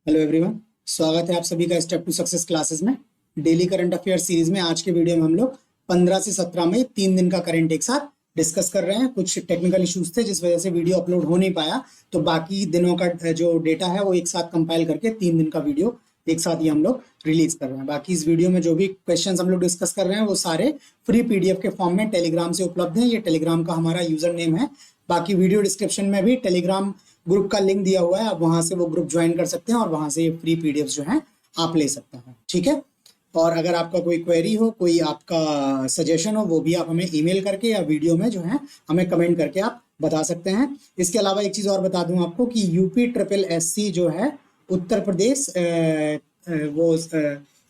Hello everyone, स्वागत है आप सभी का स्टेप टू सक्सेस क्लासेस में। डेली करंट अफेयर सीरीज में आज के वीडियो में हम लोग 15 से 17 मई 3 दिन का करंट एक साथ डिस्कस कर रहे हैं। कुछ टेक्निकल इश्यूज थे जिस वजह से वीडियो अपलोड हो नहीं पाया, तो बाकी दिनों का जो डेटा है वो एक साथ कंपाइल करके 3 दिन का वीडियो एक साथ ही हम लोग रिलीज कर रहे हैं। बाकी इस वीडियो में जो भी क्वेश्चन हम लोग डिस्कस कर रहे हैं वो सारे फ्री पीडीएफ के फॉर्म में टेलीग्राम से उपलब्ध है। ये टेलीग्राम का हमारा यूजर नेम है। बाकी वीडियो डिस्क्रिप्शन में भी टेलीग्राम ग्रुप का लिंक दिया हुआ है, आप वहां से वो ग्रुप ज्वाइन कर सकते हैं और वहां से फ्री पीडीएफ जो है आप ले सकते हैं। ठीक है, और अगर आपका कोई क्वेरी हो, कोई आपका सजेशन हो, वो भी आप हमें ईमेल करके या वीडियो में जो है हमें कमेंट करके आप बता सकते हैं। इसके अलावा एक चीज और बता दूं आपको कि यूपी ट्रिपल एससी जो है उत्तर प्रदेश वो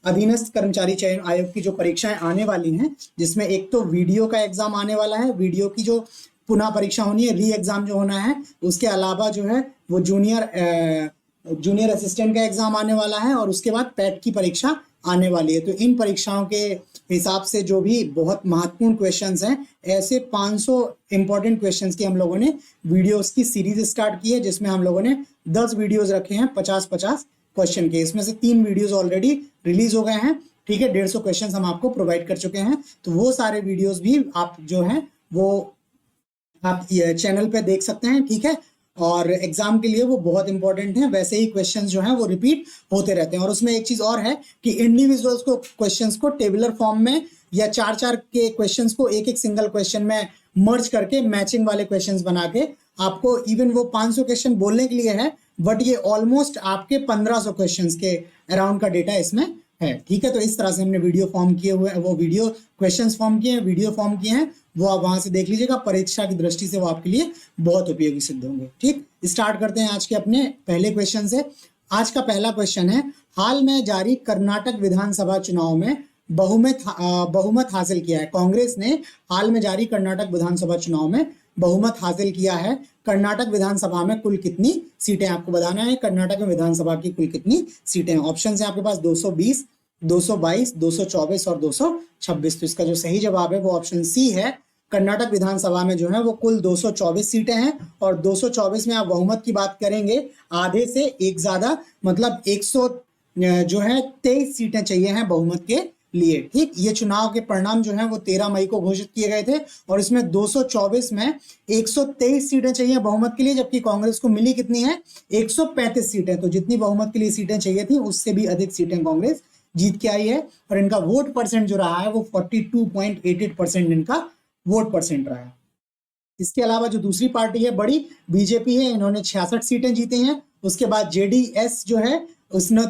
अधीनस्थ कर्मचारी चयन आयोग की जो परीक्षाएं आने वाली हैं, जिसमें एक तो वीडियो का एग्जाम आने वाला है, वीडियो की जो पुनः परीक्षा होनी है, री एग्जाम जो होना है, उसके अलावा जो है वो जूनियर असिस्टेंट का एग्जाम आने वाला है और उसके बाद पैट की परीक्षा आने वाली है। तो इन परीक्षाओं के हिसाब से जो भी बहुत महत्वपूर्ण क्वेश्चंस हैं, ऐसे 500 इंपॉर्टेंट क्वेश्चंस की हम लोगों ने वीडियोस की सीरीज स्टार्ट की है, जिसमें हम लोगों ने 10 वीडियोस रखे हैं 50-50 क्वेश्चन के। इसमें से 3 वीडियोस ऑलरेडी रिलीज हो गए हैं। ठीक है, 150 क्वेश्चन हम आपको प्रोवाइड कर चुके हैं, तो वो सारे वीडियोस भी आप जो है वो आप चैनल पे देख सकते हैं। ठीक है, और एग्जाम के लिए वो बहुत इंपॉर्टेंट है। वैसे ही क्वेश्चंस जो हैं वो रिपीट होते रहते हैं। और उसमें एक चीज और है कि इंडिविजुअल्स को क्वेश्चंस को टेबुलर फॉर्म में या 4-4 के क्वेश्चंस को एक सिंगल क्वेश्चन में मर्ज करके मैचिंग वाले क्वेश्चंस बना के आपको, इवन वो 500 क्वेश्चन बोलने के लिए है, बट ये ऑलमोस्ट आपके 1500 क्वेश्चंस के अराउंड का डेटा इसमें है। ठीक है, तो इस तरह से हमने वीडियो फॉर्म किए हुए, वो वीडियो क्वेश्चंस फॉर्म किए हैं, वीडियो फॉर्म किए हैं, वो आप वहां से देख लीजिएगा। परीक्षा की दृष्टि से वो आपके लिए बहुत उपयोगी सिद्ध होंगे। ठीक, स्टार्ट करते हैं आज के अपने पहले क्वेश्चन से। आज का पहला क्वेश्चन है, हाल में जारी कर्नाटक विधानसभा चुनाव में बहुमत हासिल किया है। कांग्रेस ने हाल में जारी कर्नाटक विधानसभा चुनाव में बहुमत हासिल किया है। कर्नाटक विधानसभा में कुल कितनी सीटें, आपको बताना है कर्नाटक में विधानसभा की कुल कितनी सीटें हैं। ऑप्शन है आपके पास 220, 222, 224 और 226। तो इसका जो सही जवाब है वो ऑप्शन सी है। कर्नाटक विधानसभा में जो है वो कुल 224 सीटें हैं और 224 में आप बहुमत की बात करेंगे, आधे से एक ज्यादा, मतलब 100 जो है 23 सीटें चाहिए हैं बहुमत के लिए। ठीक, ये चुनाव के परिणाम जो हैं वो 13 मई को घोषित किए गए थे और इसमें 224 में 123 सीटें चाहिए बहुमत के लिए, जबकि कांग्रेस को मिली कितनी है, 135 सीटें। तो जितनी बहुमत के लिए सीटें चाहिए थी उससे भी अधिक सीटें कांग्रेस जीत के आई है और इनका वोट परसेंट जो रहा है वो 42.88% इनका वोट परसेंट रहा है। इसके अलावा जो दूसरी पार्टी है बड़ी बीजेपी है, इन्होंने 66 सीटें जीती हैं। उसके बाद जेडीएस जो है उसने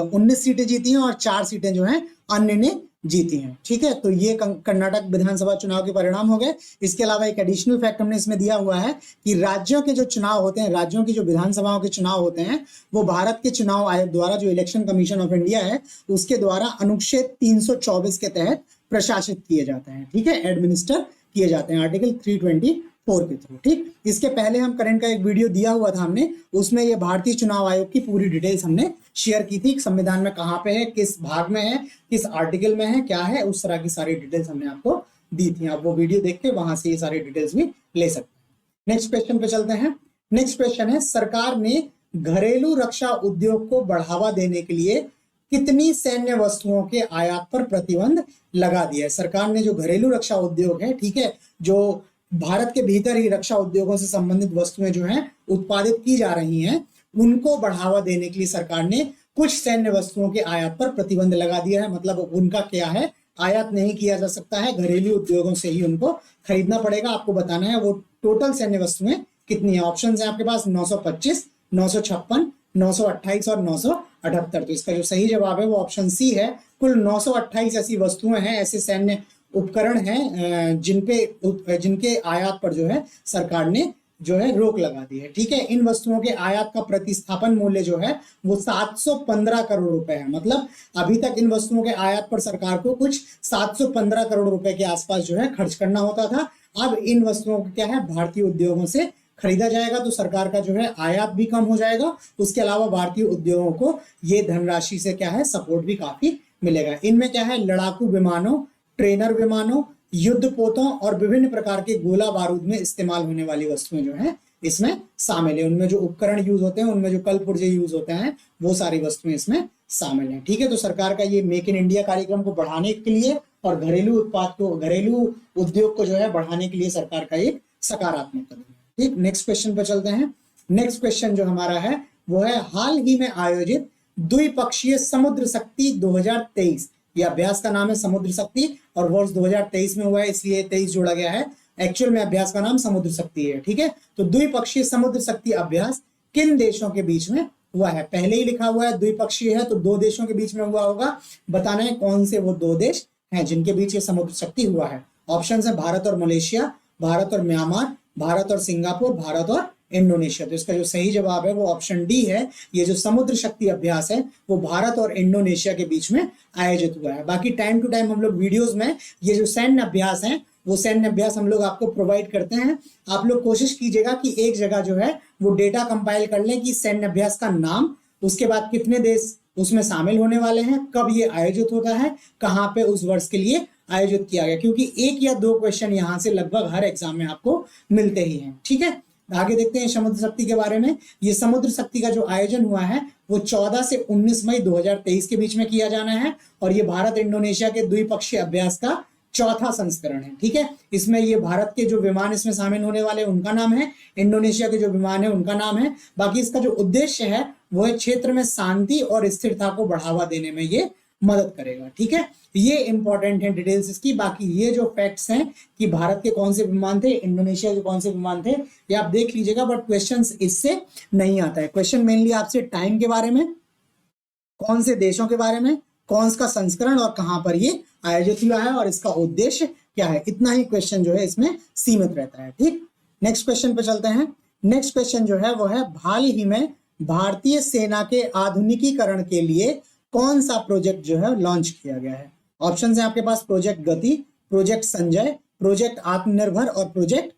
19 सीटें जीती हैं और 4 सीटें जो हैं अन्य ने जीती हैं। ठीक है, तो ये कर्नाटक विधानसभा चुनाव के परिणाम हो गए। इसके अलावा एक एडिशनल फैक्ट हमने इसमें दिया हुआ है कि राज्यों के जो चुनाव होते हैं, राज्यों की जो विधानसभाओं के चुनाव होते हैं, वो भारत के चुनाव आयोग द्वारा, जो इलेक्शन कमीशन ऑफ इंडिया है, उसके द्वारा अनुच्छेद 324 के तहत प्रशासित किए जाते हैं। ठीक है, एडमिनिस्टर किए जाते हैं आर्टिकल 324 के थ्रू। ठीक, इसके पहले हम करंट का एक वीडियो दिया हुआ था हमने, उसमें ये भारतीय चुनाव आयोग की पूरी डिटेल्स हमने शेयर की थी, संविधान में कहाँ पे है, किस भाग में है, किस आर्टिकल में है, क्या है, उस तरह की सारी डिटेल्स हमने आपको दी थी। आप वो वीडियो देख के वहां से ये सारी डिटेल्स भी ले सकते हैं। नेक्स्ट क्वेश्चन पे चलते हैं। नेक्स्ट क्वेश्चन है, सरकार ने घरेलू रक्षा उद्योग को बढ़ावा देने के लिए कितनी सैन्य वस्तुओं के आयात पर प्रतिबंध लगा दिया है। सरकार ने जो घरेलू रक्षा उद्योग है, ठीक है, जो भारत के भीतर ही रक्षा उद्योगों से संबंधित वस्तुएं जो हैं उत्पादित की जा रही हैं, उनको बढ़ावा देने के लिए सरकार ने कुछ सैन्य वस्तुओं के आयात पर प्रतिबंध लगा दिया है। मतलब उनका क्या है, आयात नहीं किया जा सकता है, घरेलू उद्योगों से ही उनको खरीदना पड़ेगा। आपको बताना है वो टोटल सैन्य वस्तुएं कितनी है। ऑप्शन है आपके पास 925, 956, 928 और 978। तो इसका जो सही जवाब है वो ऑप्शन सी है। कुल 928 ऐसी वस्तुएं हैं, ऐसे सैन्य उपकरण हैं जिनके आयात पर जो है सरकार ने जो है रोक लगा दी है। ठीक है, इन वस्तुओं के आयात का प्रतिस्थापन मूल्य जो है वो 715 करोड़ रुपए है। मतलब अभी तक इन वस्तुओं के आयात पर सरकार को कुछ 715 करोड़ रुपए के आसपास जो है खर्च करना होता था। अब इन वस्तुओं को क्या है, भारतीय उद्योगों से खरीदा जाएगा, तो सरकार का जो है आयात भी कम हो जाएगा। उसके अलावा भारतीय उद्योगों को ये धनराशि से क्या है, सपोर्ट भी काफी मिलेगा। इनमें क्या है, लड़ाकू विमानों, ट्रेनर विमानों, युद्ध पोतों और विभिन्न प्रकार के गोला बारूद में इस्तेमाल होने वाली वस्तुएं जो हैं इसमें शामिल है। उनमें जो उपकरण यूज होते हैं, उनमें जो कल पुर्जे यूज होते हैं, वो सारी वस्तुएं इसमें शामिल है। ठीक है, तो सरकार का ये मेक इन इंडिया कार्यक्रम को बढ़ाने के लिए और घरेलू उत्पाद को, घरेलू उद्योग को जो है बढ़ाने के लिए सरकार का एक सकारात्मक कदम है। ठीक, नेक्स्ट क्वेश्चन पे चलते हैं। नेक्स्ट क्वेश्चन जो हमारा है वो है हाल ही में आयोजित द्विपक्षीय समुद्र शक्ति 2023। ये अभ्यास का नाम है समुद्र शक्ति और वर्ष 2023 में हुआ है, इसलिए 23 जोड़ा गया है। एक्चुअल में अभ्यास का नाम समुद्र शक्ति है। ठीक है, तो द्विपक्षीय समुद्र शक्ति अभ्यास किन देशों के बीच में हुआ है? पहले ही लिखा हुआ है द्विपक्षीय है, तो दो देशों के बीच में हुआ होगा। बताना है कौन से वो दो देश हैं जिनके बीच ये समुद्र शक्ति हुआ है। ऑप्शन है भारत और मलेशिया, भारत और म्यांमार, भारत और सिंगापुर, भारत और इंडोनेशिया। तो इसका जो सही जवाब है वो ऑप्शन डी है। ये जो समुद्र शक्ति अभ्यास है वो भारत और इंडोनेशिया के बीच में आयोजित हुआ है। बाकी टाइम टू टाइम हम लोग वीडियोस में ये जो सैन्य अभ्यास है वो सैन्य अभ्यास हम लोग आपको प्रोवाइड करते हैं। आप लोग कोशिश कीजिएगा कि एक जगह जो है वो डेटा कंपाइल कर लें कि सैन्य अभ्यास का नाम, उसके बाद कितने देश उसमें शामिल होने वाले हैं, कब ये आयोजित होता है, कहाँ पे उस वर्ष के लिए आयोजित किया गया, क्योंकि एक या दो क्वेश्चन यहाँ से लगभग हर एग्जाम में आपको मिलते ही हैं। ठीक है, आगे देखते हैं समुद्र शक्ति के बारे में। ये समुद्र शक्ति का जो आयोजन हुआ है वो 14 से 19 मई 2023 के बीच में किया जाना है और ये भारत इंडोनेशिया के द्विपक्षीय अभ्यास का चौथा संस्करण है। ठीक है, इसमें ये भारत के जो विमान इसमें शामिल होने वाले उनका नाम है, इंडोनेशिया के जो विमान है उनका नाम है। बाकी इसका जो उद्देश्य है वो है क्षेत्र में शांति और स्थिरता को बढ़ावा देने में ये मदद करेगा। ठीक है, ये इंपॉर्टेंट है डिटेल्स इसकी। बाकी ये जो फैक्ट्स हैं कि भारत के कौन से विमान थे, इंडोनेशिया के कौन से विमान थे, ये आप देख लीजिएगा, बट क्वेश्चंस इससे नहीं आता है। क्वेश्चन मेनली आपसे टाइम के बारे में, कौन से देशों के बारे में, कौन सा संस्करण और कहां पर ये आयोजित हुआ है और इसका उद्देश्य क्या है, इतना ही क्वेश्चन जो है इसमें सीमित रहता है। ठीक, नेक्स्ट क्वेश्चन पे चलते हैं। नेक्स्ट क्वेश्चन जो है वो है हाल ही में भारतीय सेना के आधुनिकीकरण के लिए कौन सा प्रोजेक्ट जो है लॉन्च किया गया है? ऑप्शन है आपके पास प्रोजेक्ट गति, प्रोजेक्ट संजय, प्रोजेक्ट आत्मनिर्भर और प्रोजेक्ट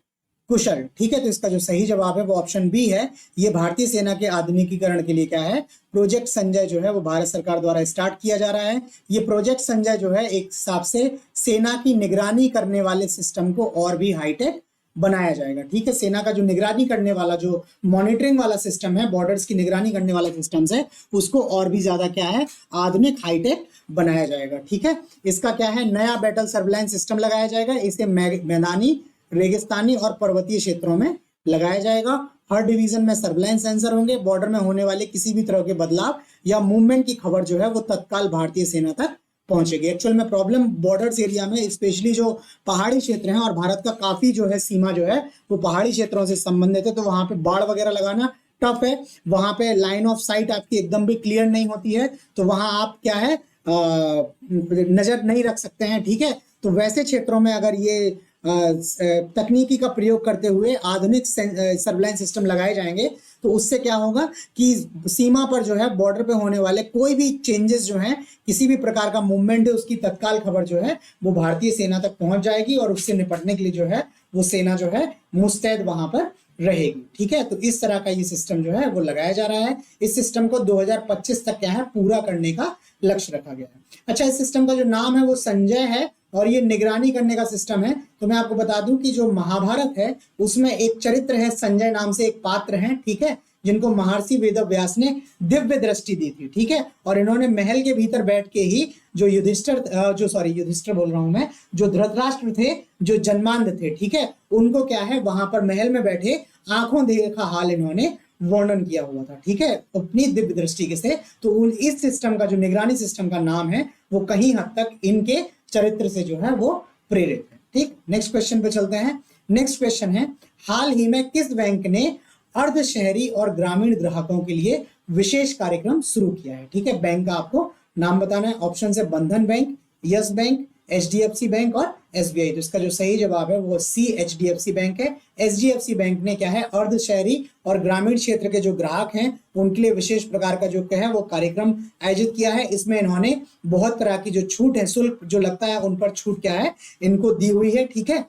कुशल। ठीक है, तो इसका जो सही जवाब है वो ऑप्शन बी है। ये भारतीय सेना के आधुनिकीकरण के लिए क्या है, प्रोजेक्ट संजय जो है वो भारत सरकार द्वारा स्टार्ट किया जा रहा है। ये प्रोजेक्ट संजय जो है एक हिसाब से सेना की निगरानी करने वाले सिस्टम को और भी हाईटेक बनाया जाएगा। ठीक है, सेना का जो निगरानी करने वाला, जो मॉनिटरिंग वाला सिस्टम है, बॉर्डर्स की निगरानी करने वाला सिस्टम है, उसको और भी ज्यादा क्या है, आधुनिक हाईटेक बनाया जाएगा। ठीक है, इसका क्या है, नया बैटल सर्विलांस सिस्टम लगाया जाएगा। इसे मैदानी, रेगिस्तानी और पर्वतीय क्षेत्रों में लगाया जाएगा। हर डिवीजन में सर्विलांस सेंसर होंगे। बॉर्डर में होने वाले किसी भी तरह के बदलाव या मूवमेंट की खबर जो है वो तत्काल भारतीय सेना तक पहुंचेगी। एक्चुअल में प्रॉब्लम बॉर्डर्स एरिया में, स्पेशली जो पहाड़ी क्षेत्र हैं, और भारत का काफी जो है सीमा जो है वो पहाड़ी क्षेत्रों से संबंधित है, तो वहां पे बाड़ वगैरह लगाना टफ है। वहां पे लाइन ऑफ साइट आपकी एकदम भी क्लियर नहीं होती है, तो वहां आप क्या है नजर नहीं रख सकते हैं। ठीक है, तो वैसे क्षेत्रों में अगर ये तकनीकी का प्रयोग करते हुए आधुनिक सर्विलांस सिस्टम लगाए जाएंगे तो उससे क्या होगा कि सीमा पर जो है बॉर्डर पे होने वाले कोई भी चेंजेस जो हैं, किसी भी प्रकार का मूवमेंट है, उसकी तत्काल खबर जो है वो भारतीय सेना तक पहुंच जाएगी और उससे निपटने के लिए जो है वो सेना जो है मुस्तैद वहां पर रहेगी। ठीक है, तो इस तरह का ये सिस्टम जो है वो लगाया जा रहा है। इस सिस्टम को 2025 तक क्या है पूरा करने का लक्ष्य रखा गया है। अच्छा, इस सिस्टम का जो नाम है वो संजय है और ये निगरानी करने का सिस्टम है। तो मैं आपको बता दूं कि जो महाभारत है उसमें एक चरित्र है, संजय नाम से एक पात्र है। ठीक है, जिनको महर्षि वेदव्यास ने दिव्य दृष्टि दी थी। ठीक है, और इन्होंने महल के भीतर बैठ के ही जो युधिष्ठिर बोल रहा हूं मैं, जो धृतराष्ट्र थे, जो जन्मांध थे, ठीक है, उनको क्या है वहां पर महल में बैठे आंखों देखा हाल इन्होंने वर्णन किया हुआ था। ठीक है, अपनी दिव्य दृष्टि से। तो इस सिस्टम का, जो निगरानी सिस्टम का नाम है, वो कहीं हद तक इनके चरित्र से जो है वो प्रेरित है। ठीक, नेक्स्ट क्वेश्चन पे चलते हैं। नेक्स्ट क्वेश्चन है, हाल ही में किस बैंक ने अर्ध शहरी और ग्रामीण ग्राहकों के लिए विशेष कार्यक्रम शुरू किया है? ठीक है, बैंक का आपको नाम बताना है। ऑप्शन है बंधन bank, yes bank, HDFC bank और SBI। तो इसका जो सही जवाब है वो सी HDFC बैंक है। HDFC बैंक ने क्या है, अर्ध शहरी और ग्रामीण क्षेत्र के जो ग्राहक हैं उनके लिए विशेष प्रकार का जो है वो कार्यक्रम आयोजित किया है। इसमें इन्होंने बहुत तरह की जो छूट है, शुल्क जो लगता है उन पर छूट क्या है इनको दी हुई है। ठीक है,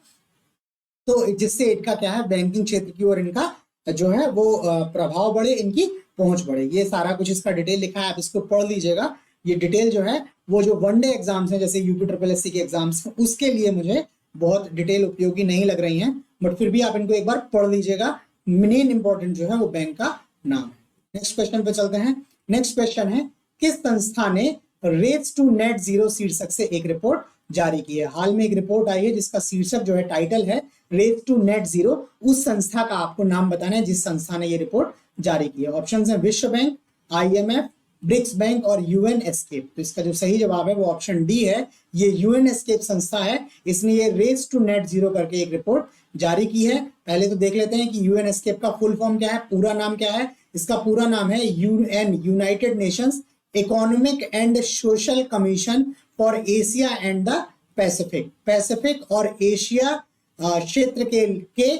तो जिससे इनका क्या है बैंकिंग क्षेत्र की ओर इनका जो है वो प्रभाव बढ़े, इनकी पहुंच बढ़े। ये सारा कुछ इसका डिटेल लिखा है, आप इसको पढ़ लीजिएगा। ये डिटेल जो है वो जो वनडे एग्जाम्स हैं, जैसे UPSSC के एग्जाम्स, उसके लिए मुझे बहुत डिटेल उपयोगी नहीं लग रही हैं, बट फिर भी आप इनको एक बार पढ़ लीजिएगा। मेन इंपॉर्टेंट जो है वो बैंक का नाम है। नेक्स्ट क्वेश्चन पे चलते हैं। नेक्स्ट क्वेश्चन है, किस संस्था ने रेस टू नेट जीरो शीर्षक से एक रिपोर्ट जारी की है? हाल में एक रिपोर्ट आई है जिसका शीर्षक जो है, टाइटल है रेस टू नेट जीरो। उस संस्था का आपको नाम बताना है जिस संस्था ने ये रिपोर्ट जारी की है। ऑप्शन है विश्व बैंक, IMF, ब्रिक्स बैंक और यूएन एस्केप। तो इसका जो सही जवाब है वो ऑप्शन डी है, ये यूएन एस्केप संस्था है। इसने ये रेस टू नेट जीरो करके एक रिपोर्ट जारी की है। पहले तो देख लेते हैं कि यूएन एस्केप का फुल फॉर्म क्या है, पूरा नाम क्या है। इसका पूरा नाम है UN, United Nations economic and social commission for Asia and the Pacific. Pacific और एशिया क्षेत्र के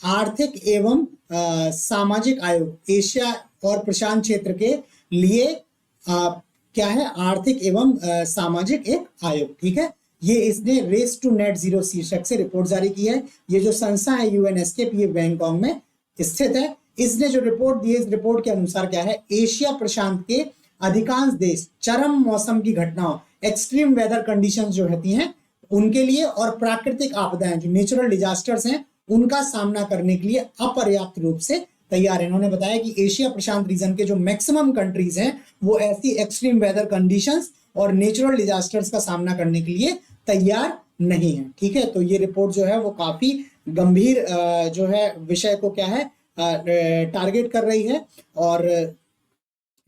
आर्थिक एवं सामाजिक आयोग, एशिया और प्रशांत क्षेत्र के लिए क्या है, आर्थिक एवं सामाजिक एक आयोग। ठीक है, ये इसने रेस टू नेट जीरो शीर्षक से रिपोर्ट जारी की है। ये जो संस्था है यूएन एस्केप, ये बैंकॉक में स्थित है। इसने जो रिपोर्ट दी है, इस रिपोर्ट के अनुसार क्या है, एशिया प्रशांत के अधिकांश देश चरम मौसम की घटनाओं, एक्सट्रीम वेदर कंडीशंस जो रहती हैं उनके लिए, और प्राकृतिक आपदाएं जो नेचुरल डिजास्टर्स हैं उनका सामना करने के लिए अपर्याप्त रूप से तैयार है। इन्होंने बताया कि एशिया प्रशांत रीजन के जो मैक्सिमम कंट्रीज हैं वो ऐसी एक्सट्रीम वेदर कंडीशंस और नेचुरल डिजास्टर्स का सामना करने के लिए तैयार नहीं है। ठीक है, तो ये रिपोर्ट जो है वो काफी गंभीर जो है विषय को क्या है, टारगेट कर रही है, और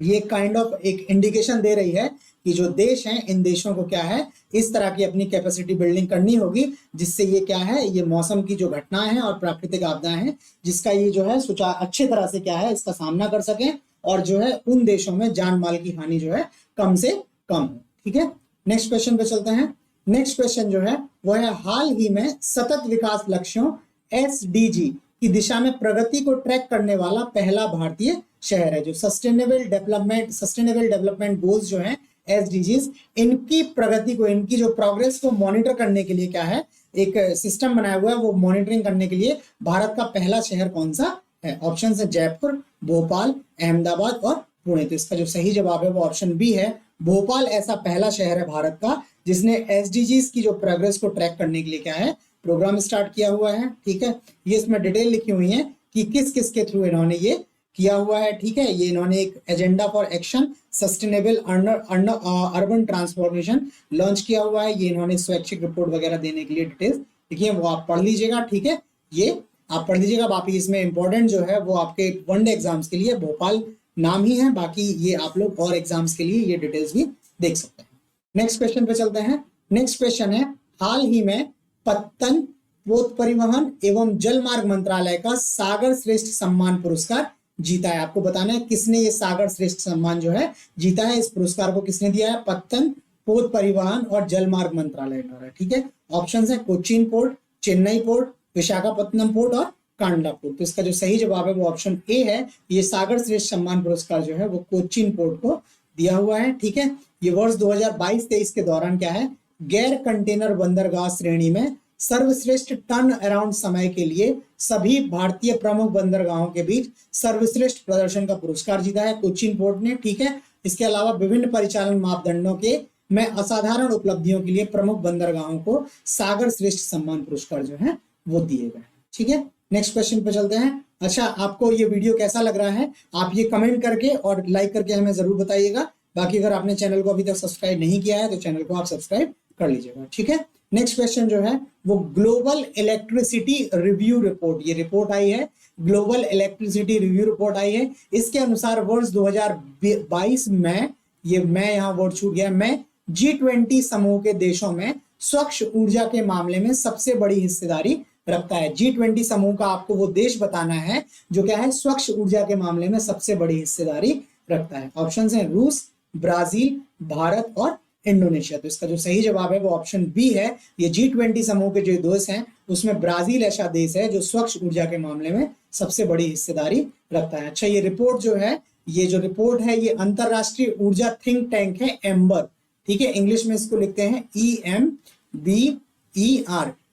ये काइंड ऑफ एक इंडिकेशन दे रही है कि जो देश हैं, इन देशों को क्या है, इस तरह की अपनी कैपेसिटी बिल्डिंग करनी होगी, जिससे ये क्या है, ये मौसम की जो घटनाएं हैं और प्राकृतिक आपदाएं हैं, जिसका ये जो है अच्छे तरह से क्या है, इसका सामना कर सकें, और जो है उन देशों में जान माल की हानि जो है कम से कम हो। ठीक है, नेक्स्ट क्वेश्चन पे चलते हैं। नेक्स्ट क्वेश्चन जो है वो है, हाल ही में सतत विकास लक्ष्यों SDG की दिशा में प्रगति को ट्रैक करने वाला पहला भारतीय शहर है। जो सस्टेनेबल डेवलपमेंट गोल्स जो हैं SDGs, इनकी प्रगति को, इनकी जो प्रोग्रेस को मॉनिटर करने के लिए क्या है, एक सिस्टम बनाया हुआ है। वो मॉनिटरिंग करने के लिए भारत का पहला शहर कौन सा है? ऑप्शन है जयपुर, भोपाल, अहमदाबाद और पुणे। तो इसका जो सही जवाब है वो ऑप्शन बी है, भोपाल ऐसा पहला शहर है भारत का जिसने SDGs की जो प्रोग्रेस को ट्रैक करने के लिए क्या है, प्रोग्राम स्टार्ट किया हुआ है। ठीक है, ये इसमें डिटेल लिखी हुई है कि किस किस के थ्रू इन्होंने ये किया हुआ है। ठीक है, ये इन्होंने एक agenda for action sustainable urban transformation launch किया हुआ है। ये इन्होंने स्वैच्छिक रिपोर्ट वगैरह देने के लिए डिटेल्स लिखी है, वो आप पढ़ लीजिएगा। ठीक है, ये आप पढ़ लीजिएगा। बाकी इसमें इंपॉर्टेंट जो है वो आपके वनडे एग्जाम्स के लिए भोपाल नाम ही है, बाकी ये आप लोग और एग्जाम्स के लिए ये डिटेल्स भी देख सकते हैं। नेक्स्ट क्वेश्चन पे चलते हैं। नेक्स्ट क्वेश्चन है, हाल ही में पत्तन पोत परिवहन एवं जलमार्ग मंत्रालय का सागर श्रेष्ठ सम्मान पुरस्कार जीता है। आपको बताना है किसने ये सागर श्रेष्ठ सम्मान जो है जीता है। इस पुरस्कार को किसने दिया है? पत्तन पोत परिवहन और जलमार्ग मंत्रालय द्वारा। ठीक है, ऑप्शंस है Cochin port, Chennai port, Visakhapatnam port और कांडला पोर्ट। तो इसका जो सही जवाब है वो ऑप्शन ए है, ये सागर श्रेष्ठ सम्मान पुरस्कार जो है वो कोचीन पोर्ट को दिया हुआ है। ठीक है, ये वर्ष 2022-23 के दौरान क्या है, गैर कंटेनर बंदरगाह श्रेणी में सर्वश्रेष्ठ टर्न अराउंड समय के लिए सभी भारतीय प्रमुख बंदरगाहों के बीच सर्वश्रेष्ठ प्रदर्शन का पुरस्कार जीता है कोचीन पोर्ट ने। ठीक है, इसके अलावा विभिन्न परिचालन मापदंडों के में असाधारण उपलब्धियों के लिए प्रमुख बंदरगाहों को सागर श्रेष्ठ सम्मान पुरस्कार जो है वो दिए गए। ठीक है, नेक्स्ट क्वेश्चन पे चलते हैं। अच्छा, आपको ये वीडियो कैसा लग रहा है आप ये कमेंट करके और लाइक करके हमें जरूर बताइएगा। बाकी अगर आपने चैनल को अभी तक सब्सक्राइब नहीं किया है तो चैनल को आप सब्सक्राइब कर लीजिएगा। ठीक है, नेक्स्ट क्वेश्चन जो है वो ग्लोबल इलेक्ट्रिसिटी रिव्यू रिपोर्ट, ये रिपोर्ट आई है, ग्लोबल इलेक्ट्रिसिटी रिव्यू रिपोर्ट आई है। इसके अनुसार वर्ष 2022 में, ये मैं यहाँ वर्ड छूट गया, मैं G20 समूह के देशों में स्वच्छ ऊर्जा के मामले में सबसे बड़ी हिस्सेदारी रखता है। G20 समूह का आपको वो देश बताना है जो क्या है, स्वच्छ ऊर्जा के मामले में सबसे बड़ी हिस्सेदारी रखता है। ऑप्शंस हैं रूस, ब्राजील, भारत और इंडोनेशिया। तो इसका जो सही जवाब है वो ऑप्शन बी है, ये G20 समूह के जो देश हैं उसमें ब्राजील ऐसा देश है जो स्वच्छ ऊर्जा के मामले में सबसे बड़ी हिस्सेदारी रखता है। अच्छा, ये रिपोर्ट जो है, ये जो रिपोर्ट है ये अंतरराष्ट्रीय ऊर्जा थिंक टैंक है एम्बर। ठीक है, इंग्लिश में इसको लिखते हैं EMBER।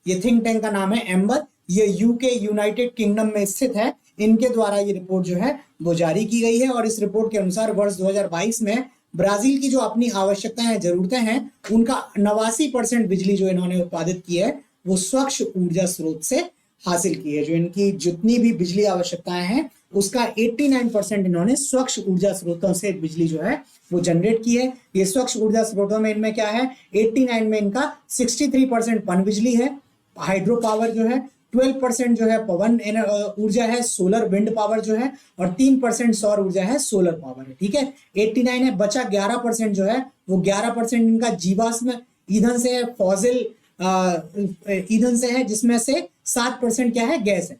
ये थिंक टैंक का नाम है एम्बर। ये यूके, यूनाइटेड किंगडम में स्थित है। इनके द्वारा ये रिपोर्ट जो है वो जारी की गई है, और इस रिपोर्ट के अनुसार वर्ष 2022 में ब्राजील की जो अपनी आवश्यकताएं, जरूरतें हैं, उनका 89% बिजली जो इन्होंने उत्पादित की है वो स्वच्छ ऊर्जा स्रोत से हासिल की है। जो इनकी जितनी भी बिजली आवश्यकताएं हैं उसका 89% इन्होंने स्वच्छ ऊर्जा स्रोतों से बिजली जो है वो जनरेट की है। ये स्वच्छ ऊर्जा स्रोतों में इनमें क्या है, 89 में इनका 63% पन बिजली है, हाइड्रो पावर जो है, 12% जो है पवन ऊर्जा है, सोलर विंड पावर जो है, और 3% सौर ऊर्जा है, सोलर पावर है। ठीक है, 89 है, बचा 11% जो है वो 11% इनका जीवाश्म ईंधन से है, फॉसिल ईंधन से है, जिसमें से 7% क्या है, गैस है।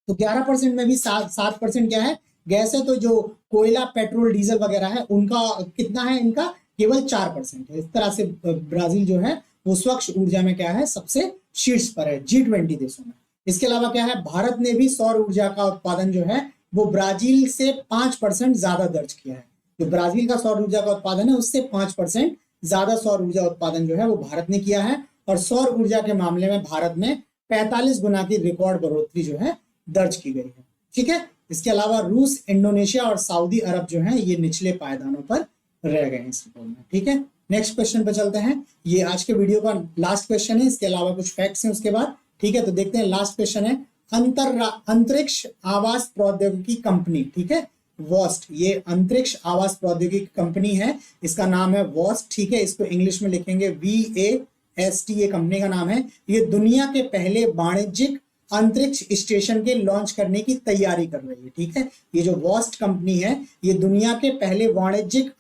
तो 11% में भी 7% क्या है, गैस है। तो जो कोयला, पेट्रोल, डीजल वगैरह है उनका कितना है, इनका केवल 4% है। इस तरह से ब्राजील जो है वो स्वच्छ ऊर्जा में क्या है, सबसे शीर्ष पर है G20 देशों में। इसके अलावा क्या है, भारत ने भी सौर ऊर्जा का उत्पादन जो है वो ब्राजील से 5% ज्यादा दर्ज किया है। जो ब्राजील का सौर ऊर्जा का उत्पादन है उससे 5% ज्यादा सौर ऊर्जा उत्पादन जो है वो भारत ने किया है। और सौर ऊर्जा के मामले में भारत में 45 गुना की रिकॉर्ड बढ़ोतरी जो है दर्ज की गई है। ठीक है, इसके अलावा रूस, इंडोनेशिया और सऊदी अरब जो है ये निचले पायदानों पर रह गए हैं इस रिपोर्ट में। ठीक है, नेक्स्ट क्वेश्चन पे चलते हैं। ये आज के वीडियो का लास्ट क्वेश्चन है, इसके अलावा कुछ फैक्ट्स हैं उसके बाद। ठीक है, तो देखते हैं। लास्ट क्वेश्चन है, अंतरिक्ष आवास प्रौद्योगिकी कंपनी, ठीक है, वॉस्ट, ये अंतरिक्ष आवास प्रौद्योगिकी कंपनी है, इसका नाम है वॉस्ट। ठीक है, इसको इंग्लिश में लिखेंगे VAST, ये कंपनी का नाम है। ये दुनिया के पहले वाणिज्यिक अंतरिक्ष स्टेशन के लॉन्च करने की तैयारी कर रही है। ठीक है, ये जो वॉस्ट कंपनी है ये दुनिया के पहले वाणिज्यिक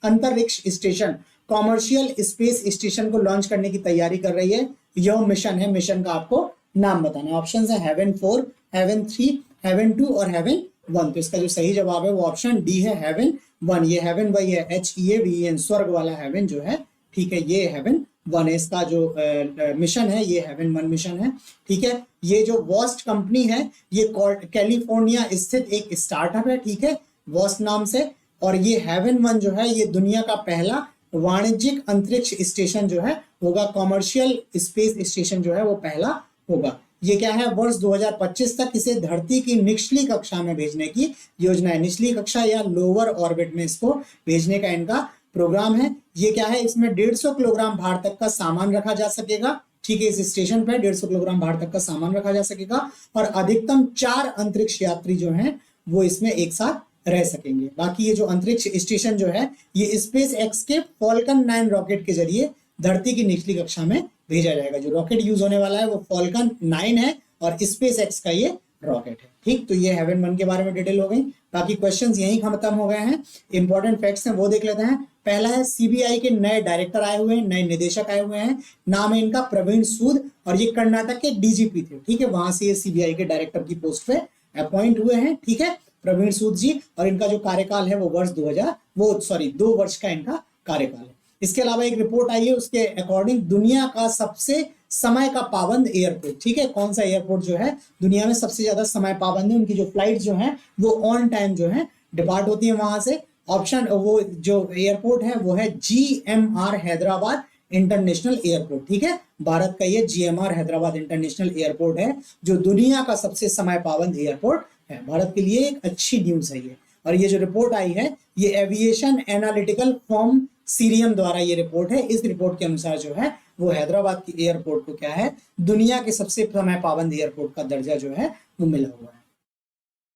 अंतरिक्ष स्टेशन, कॉमर्शियल स्पेस स्टेशन को लॉन्च करने की तैयारी कर रही है। यह मिशन है, मिशन का आपको नाम बताना है। ऑप्शन है हेवन 4, हेवन 3, हेवन 2 और हेवन 1। तो इसका जो सही जवाब है वो ऑप्शन डी है, हेवन 1। ये हेवन वही है HEAVEN, स्वर्ग वाला हेवन जो है। ठीक है, ये हेवन 1 है। इसका जो मिशन है ये हेवन 1 मिशन है। ठीक है, ये जो वॉस्ट कंपनी है ये कैलिफोर्निया स्थित एक स्टार्टअप है। ठीक है, वॉस्ट नाम से। और ये हेवन 1 जो है ये दुनिया का पहला वाणिज्यिक अंतरिक्ष स्टेशन जो है होगा, कॉमर्शियल स्पेस स्टेशन जो है वो पहला होगा। ये क्या है, वर्ष 2025 तक इसे धरती की निचली कक्षा में भेजने की योजना है। निचली कक्षा या लोअर ऑर्बिट में इसको भेजने का इनका प्रोग्राम है। ये क्या है, इसमें 150 किलोग्राम भार तक का सामान रखा जा सकेगा। ठीक है, इस स्टेशन पर 150 किलोग्राम भार तक का सामान रखा जा सकेगा और अधिकतम 4 अंतरिक्ष यात्री जो हैं वो इसमें एक साथ रह सकेंगे। बाकी ये जो अंतरिक्ष स्टेशन जो है ये स्पेस एक्स के फॉल्कन 9 रॉकेट के जरिए धरती की निचली कक्षा में भेजा जाएगा। जो रॉकेट यूज होने वाला है वो फॉल्कन 9 है और स्पेस एक्स का ये रॉकेट है। ठीक, तो ये हेवन 1 के बारे में डिटेल हो गई। बाकी क्वेश्चंस यहीं खत्म हो गए हैं। इंपॉर्टेंट फैक्ट्स हैं वो देख लेते हैं। पहला है, सीबीआई के नए डायरेक्टर आए हुए हैं, नए निदेशक आए हुए हैं। नाम है इनका प्रवीण सूद और ये कर्नाटक के डीजीपी थे। ठीक है, वहां से ये सीबीआई के डायरेक्टर की पोस्ट पे अपॉइंट हुए हैं। ठीक है, प्रवीण सूद जी। और इनका जो कार्यकाल है वो 2 वर्ष का इनका कार्यकाल है। इसके अलावा एक रिपोर्ट आई है, उसके अकॉर्डिंग दुनिया का सबसे समय का पाबंद एयरपोर्ट। ठीक है, कौन सा एयरपोर्ट जो है दुनिया में सबसे ज्यादा समय पाबंद है, उनकी जो फ्लाइट जो है वो ऑन टाइम जो है डिपार्ट होती है वहां से। ऑप्शन, वो जो एयरपोर्ट है वो है GMR हैदराबाद इंटरनेशनल एयरपोर्ट। ठीक है, भारत का ये GMR हैदराबाद इंटरनेशनल एयरपोर्ट है जो दुनिया का सबसे समय पाबंद एयरपोर्ट है। भारत के लिए एक अच्छी न्यूज है ये। और ये जो रिपोर्ट आई है ये एविएशन एनालिटिकल फॉर्म सीरियम द्वारा ये रिपोर्ट है। इस रिपोर्ट के अनुसार जो है वो हैदराबाद की एयरपोर्ट को क्या है, दुनिया के सबसे समय पाबंद एयरपोर्ट का दर्जा जो है वो मिला हुआ है।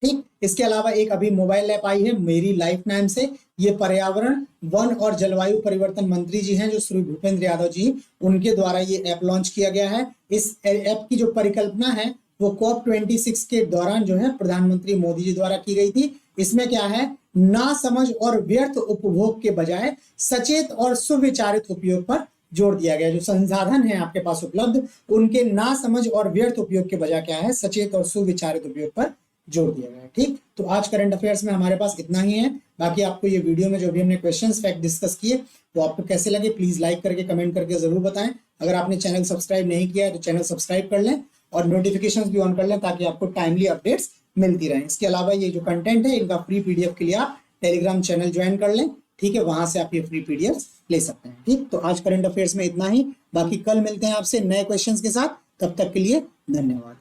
ठीक, इसके अलावा एक अभी मोबाइल ऐप आई है मेरी लाइफ नाम से। ये पर्यावरण, वन और जलवायु परिवर्तन मंत्री जी हैं जो श्री भूपेंद्र यादव जी, उनके द्वारा ये ऐप लॉन्च किया गया है। इस ऐप की जो परिकल्पना है वो COP26 के दौरान जो है प्रधानमंत्री मोदी जी द्वारा की गई थी। इसमें क्या है, ना समझ और व्यर्थ उपभोग के बजाय सचेत और सुविचारित उपयोग पर जोर दिया गया। जो संसाधन है आपके पास उपलब्ध उनके ना समझ और व्यर्थ उपयोग के बजाय क्या है, सचेत और सुविचारित उपयोग पर जोर दिया गया है। ठीक, तो आज करंट अफेयर्स में हमारे पास इतना ही है। बाकी आपको ये वीडियो में जो भी हमने क्वेश्चंस फैक्ट डिस्कस किए वो आपको कैसे लगे प्लीज लाइक करके कमेंट करके जरूर बताएं। अगर आपने चैनल सब्सक्राइब नहीं किया है तो चैनल सब्सक्राइब कर लें और नोटिफिकेशंस भी ऑन कर लें ताकि आपको टाइमली अपडेट्स मिलती रहें। इसके अलावा ये जो कंटेंट है इनका फ्री PDF के लिए आप टेलीग्राम चैनल ज्वाइन कर लें। ठीक है, वहां से आप ये फ्री PDF ले सकते हैं। ठीक, तो आज करंट अफेयर्स में इतना ही। बाकी कल मिलते हैं आपसे नए क्वेश्चंस के साथ। तब तक के लिए धन्यवाद।